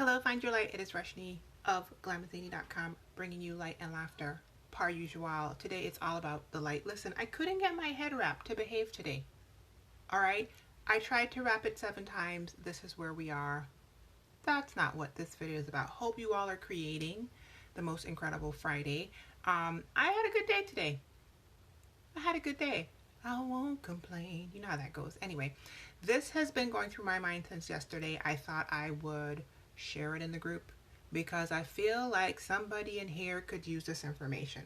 Hello, find your light. It is Rashni of glamazini.com, bringing you light and laughter, par usual. Today it's all about the light. Listen, I couldn't get my head wrapped to behave today. All right, I tried to wrap it 7 times. This is where we are. That's not what this video is about. Hope you all are creating the most incredible Friday. I had a good day today. I had a good day. I won't complain. You know how that goes. Anyway, this has been going through my mind since yesterday. I thought I would share it in the group because I feel like somebody in here could use this information.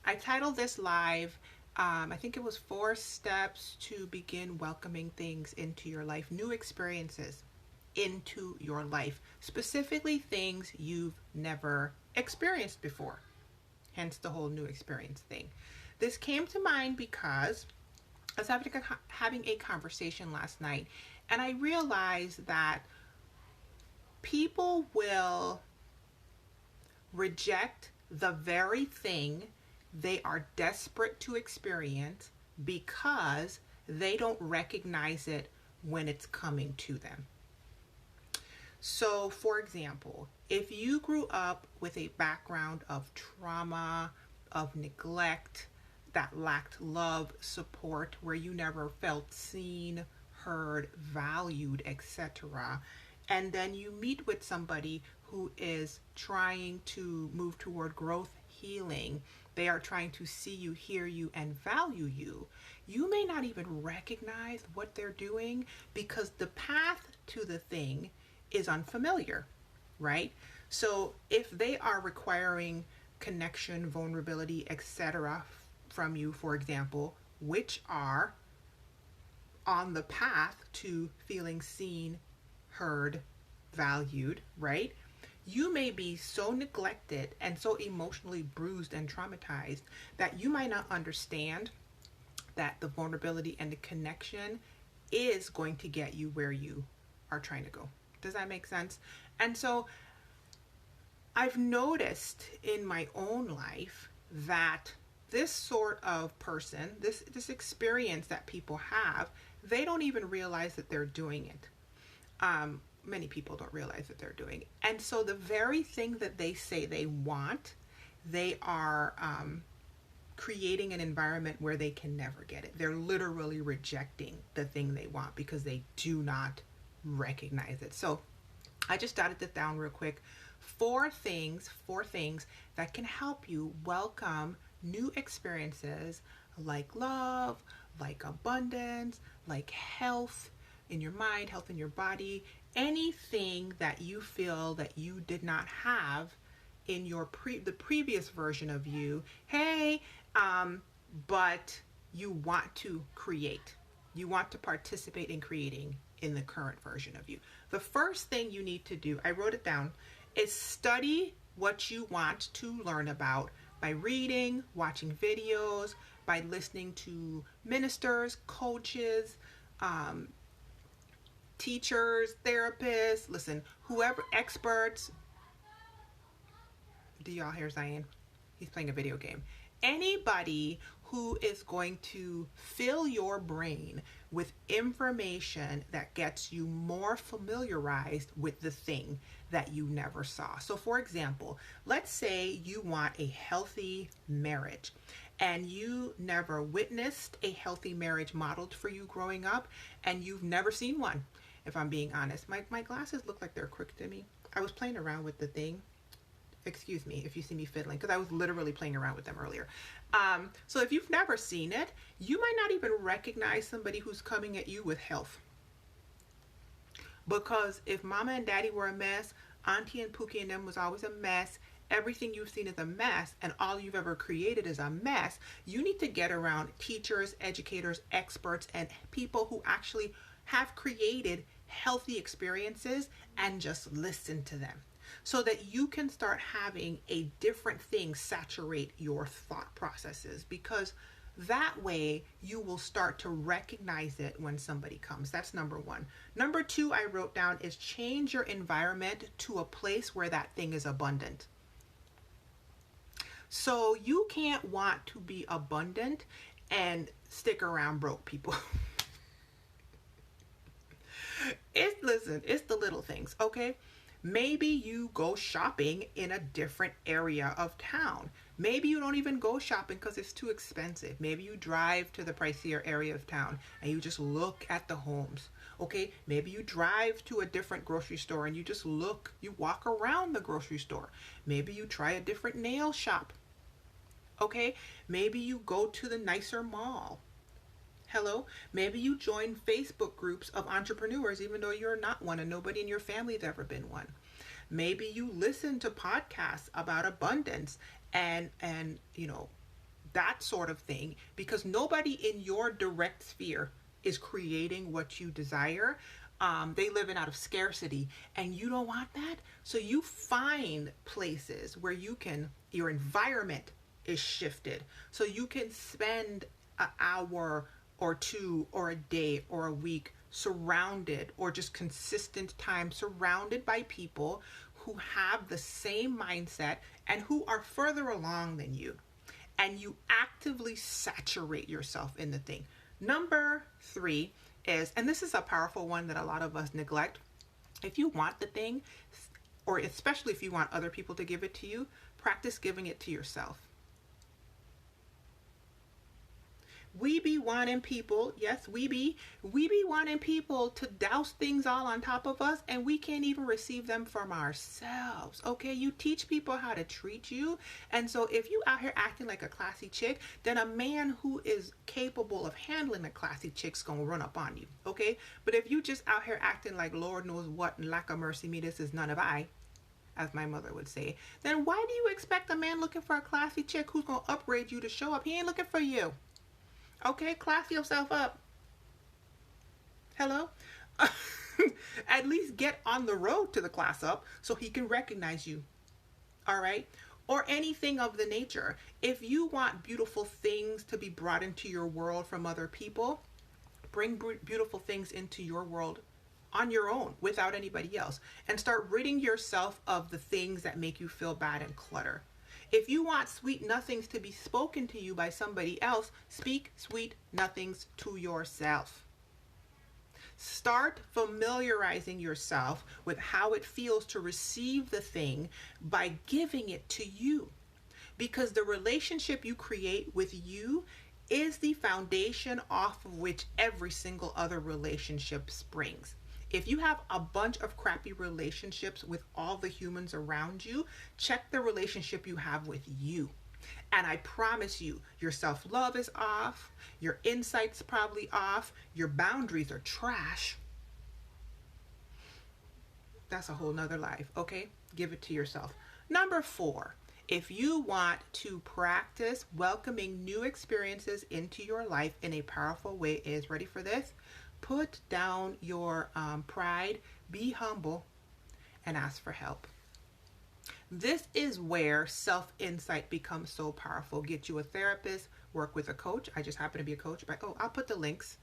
I titled this live, I think it was 4 steps to begin welcoming things into your life, new experiences into your life, specifically things you've never experienced before, hence the whole new experience thing. This came to mind because I was having a conversation last night, and I realized that people will reject the very thing they are desperate to experience because they don't recognize it when it's coming to them. So, for example, if you grew up with a background of trauma, of neglect, that lacked love, support, where you never felt seen, heard, valued, etc., and then you meet with somebody who is trying to move toward growth, healing, they are trying to see you, hear you, and value you, you may not even recognize what they're doing because the path to the thing is unfamiliar, right? So if they are requiring connection, vulnerability, etc., from you, for example, which are on the path to feeling seen, heard, valued, right? You may be so neglected and so emotionally bruised and traumatized that you might not understand that the vulnerability and the connection is going to get you where you are trying to go. Does that make sense? And so I've noticed in my own life that this sort of person, this experience that people have, they don't even realize that they're doing it. Many people don't realize that they're doing it. And so the very thing that they say they want, they are creating an environment where they can never get it. They're literally rejecting the thing they want because they do not recognize it. So I just jotted this down real quick. 4 things that can help you welcome new experiences like love, like abundance, like health in your mind, health in your body, anything that you feel that you did not have in your the previous version of you. Hey, but you want to create. You want to participate in creating in the current version of you. The first thing you need to do, I wrote it down, is study what you want to learn about by reading, watching videos, by listening to ministers, coaches, teachers, therapists, listen, whoever, experts. Do y'all hear Zion? He's playing a video game. Anybody who is going to fill your brain with information that gets you more familiarized with the thing that you never saw. So for example, let's say you want a healthy marriage and you never witnessed a healthy marriage modeled for you growing up, and you've never seen one. If I'm being honest, my glasses look like they're crooked to me. I was playing around with the thing. Excuse me if you see me fiddling, because I was literally playing around with them earlier. So if you've never seen it, you might not even recognize somebody who's coming at you with health. Because if mama and daddy were a mess, auntie and Pookie and them was always a mess, everything you've seen is a mess, and all you've ever created is a mess, you need to get around teachers, educators, experts, and people who actually have created healthy experiences and just listen to them, so that you can start having a different thing saturate your thought processes, because that way you will start to recognize it when somebody comes. That's number 1. Number 2, I wrote down, is change your environment to a place where that thing is abundant. So you can't want to be abundant and stick around broke people. It's the little things, okay? Maybe you go shopping in a different area of town. Maybe you don't even go shopping because it's too expensive. Maybe you drive to the pricier area of town and you just look at the homes. Okay, maybe you drive to a different grocery store and you just look, you walk around the grocery store. Maybe you try a different nail shop. Okay, maybe you go to the nicer mall. Hello, maybe you join Facebook groups of entrepreneurs even though you're not one and nobody in your family's ever been one. Maybe you listen to podcasts about abundance and that sort of thing, because nobody in your direct sphere is creating what you desire. They live in out of scarcity and you don't want that. So you find places where your environment is shifted. So you can spend an hour or two or a day or a week surrounded, or just consistent time surrounded by people who have the same mindset and who are further along than you. And you actively saturate yourself in the thing. Number 3 is, and this is a powerful one that a lot of us neglect. If you want the thing, or especially if you want other people to give it to you, practice giving it to yourself. We be wanting people, yes, we be wanting people to douse things all on top of us, and we can't even receive them from ourselves. Okay, you teach people how to treat you, and so if you out here acting like a classy chick, then a man who is capable of handling a classy chick's gonna run up on you. Okay, but if you just out here acting like Lord knows what and lack of mercy me, this is none of I, as my mother would say, then why do you expect a man looking for a classy chick who's gonna upgrade you to show up? He ain't looking for you. Okay, class yourself up. Hello? At least get on the road to the class up so he can recognize you. All right? Or anything of the nature. If you want beautiful things to be brought into your world from other people, bring beautiful things into your world on your own without anybody else, and start ridding yourself of the things that make you feel bad and clutter. If you want sweet nothings to be spoken to you by somebody else, speak sweet nothings to yourself. Start familiarizing yourself with how it feels to receive the thing by giving it to you. Because the relationship you create with you is the foundation off of which every single other relationship springs. If you have a bunch of crappy relationships with all the humans around you, check the relationship you have with you. And I promise you, your self-love is off, your insight's probably off, your boundaries are trash. That's a whole nother life, okay? Give it to yourself. Number 4, if you want to practice welcoming new experiences into your life in a powerful way, is, ready for this? Put down your pride, be humble, and ask for help. This is where self-insight becomes so powerful. Get you a therapist, work with a coach. I just happen to be a coach, but I'll put the links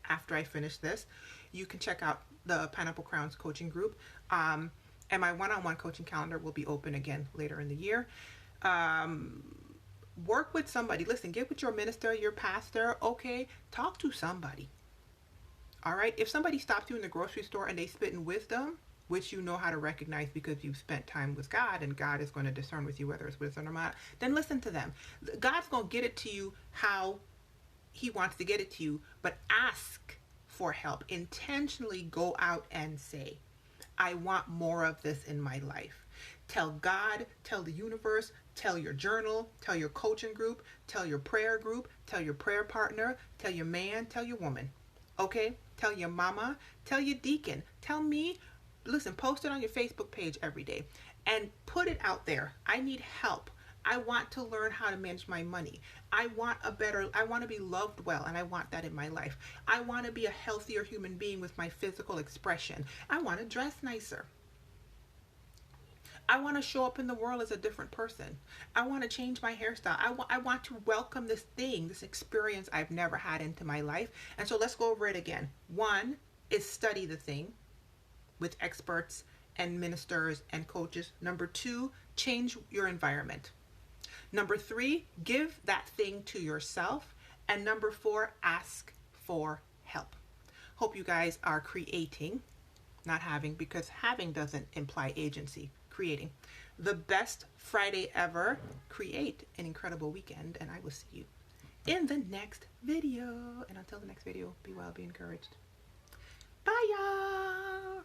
after I finish this. You can check out the Pineapple Crowns coaching group. And my one-on-one coaching calendar will be open again later in the year. Work with somebody. Listen, get with your minister, your pastor. Okay, talk to somebody. All right, if somebody stops you in the grocery store and they spit in wisdom, which you know how to recognize because you've spent time with God and God is going to discern with you whether it's wisdom or not, then listen to them. God's going to get it to you how he wants to get it to you, but ask for help. Intentionally go out and say, I want more of this in my life. Tell God, tell the universe, tell your journal, tell your coaching group, tell your prayer group, tell your prayer partner, tell your man, tell your woman. Okay? Tell your mama, tell your deacon, tell me. Listen, post it on your Facebook page every day and put it out there. I need help. I want to learn how to manage my money. I want to be loved well, and I want that in my life. I want to be a healthier human being with my physical expression. I want to dress nicer. I want to show up in the world as a different person. I want to change my hairstyle. I want to welcome this thing, this experience I've never had into my life. And so let's go over it again. 1 is study the thing with experts and ministers and coaches. Number 2, change your environment. Number 3, give that thing to yourself. And number 4, ask for help. Hope you guys are creating not having, because having doesn't imply agency. Creating. The best Friday ever. Create an incredible weekend, and I will see you in the next video. And until the next video, be well, be encouraged. Bye, y'all.